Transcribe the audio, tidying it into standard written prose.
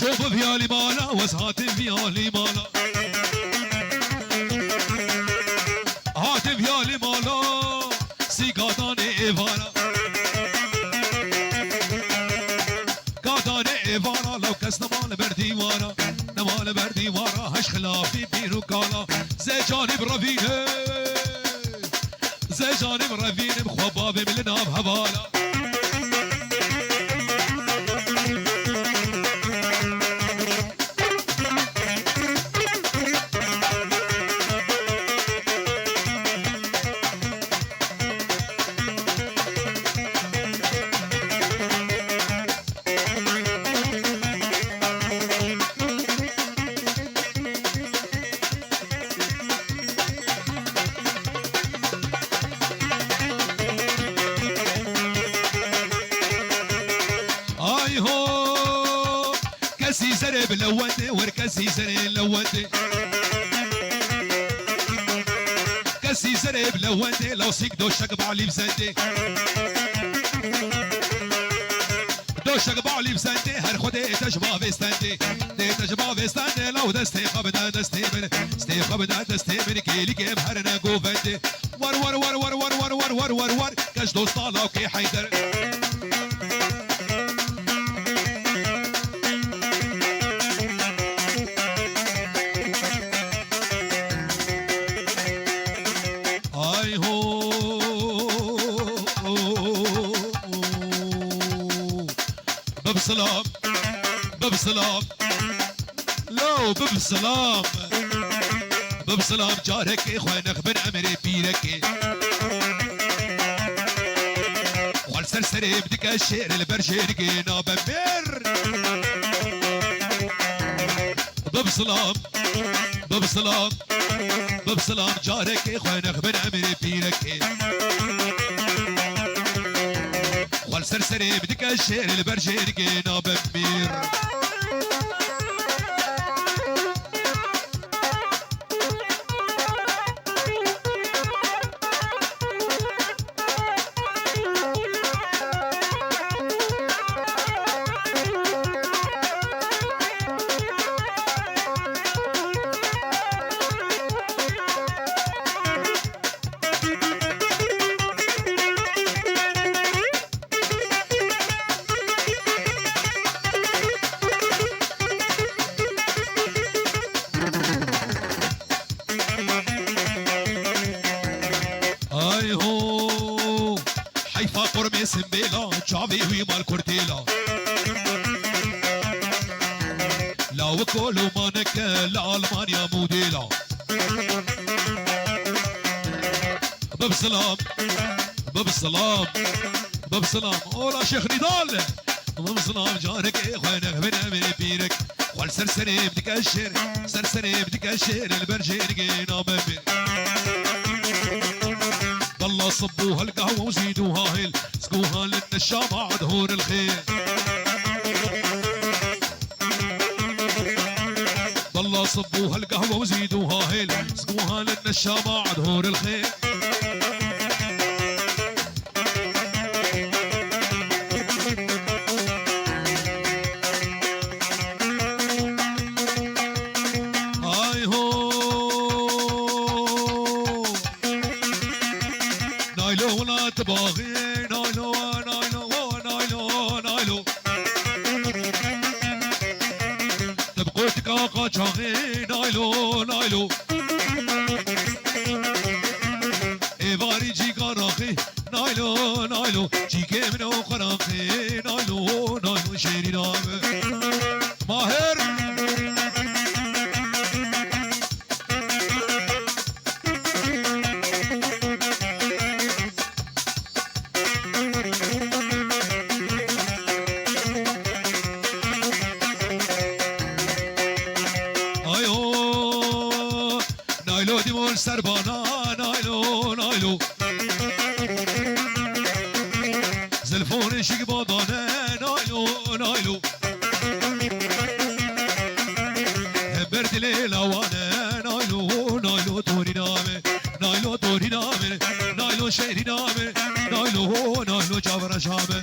شوف فيالي مالا وزهات فيالي مالا هات فيالي مالا سي قاداني إيفانا قاداني إيفانا لو كس نمال بردي وارا نمال بردي وارا هش خلافي بيرو كالا زي جانب رفينه زي جانب رفينه بخوابابي ملنا بهبالا بلوتي وركسي زري لوتي كسي زري بلوتي لو سيك دوشك بعلي بزندي دوشك بعلي بزندي هر خودي تجبا بستندي تجبا بستندي لو دستي خبدا دستي من دستي خبدا دستي من كيلي كيف هرنا قوفندي ور ور ور ور ور ور ور ور ور ور كش دوستا لو كي حيدر بسلام بسلام لو بسلام بسلام جارك اخوانك بن امري بيرك والسرسري بدك الشعر البرشيرقينا بمر بسلام بسلام بسلام جارك اخوانك بن امري بيرك والسرسري بدك الشعر البرشيرقينا بمير سمبيلا جافي ويمال كورتيلا لو كولو مانك لألمانيا موديلا بسلام بسلام بسلام اولا شيخ نضال بسلام جارك اخوانك بن امري بيرك خل سرسري بدك الشير سرسري بدك الشير البرجيرقينا بمي والله صبوها القهوة وزيدوها هيل سقوها للنشام عدهور الخيل والله صبوها القهوة وزيدوها هيل سقوها للنشام عدهور الخيل هاي هو نايلو ولا تباغي نايلو نايلو نايلو نايلو تبقوتك قاچاغي نايلو نايلو ايواري جي قراخي نايلو نايلو جي كمنو قراخي نايلو نايلو شيري نام ماهر نايلو ديمول سربانا نايلو نايلو زلفون شيك بادانه نايلو نايلو برد ليلاوانه نايلو نايلو توري نامه نايلو توري نامه نايلو شهري نامه نايلو نايلو جابر شامه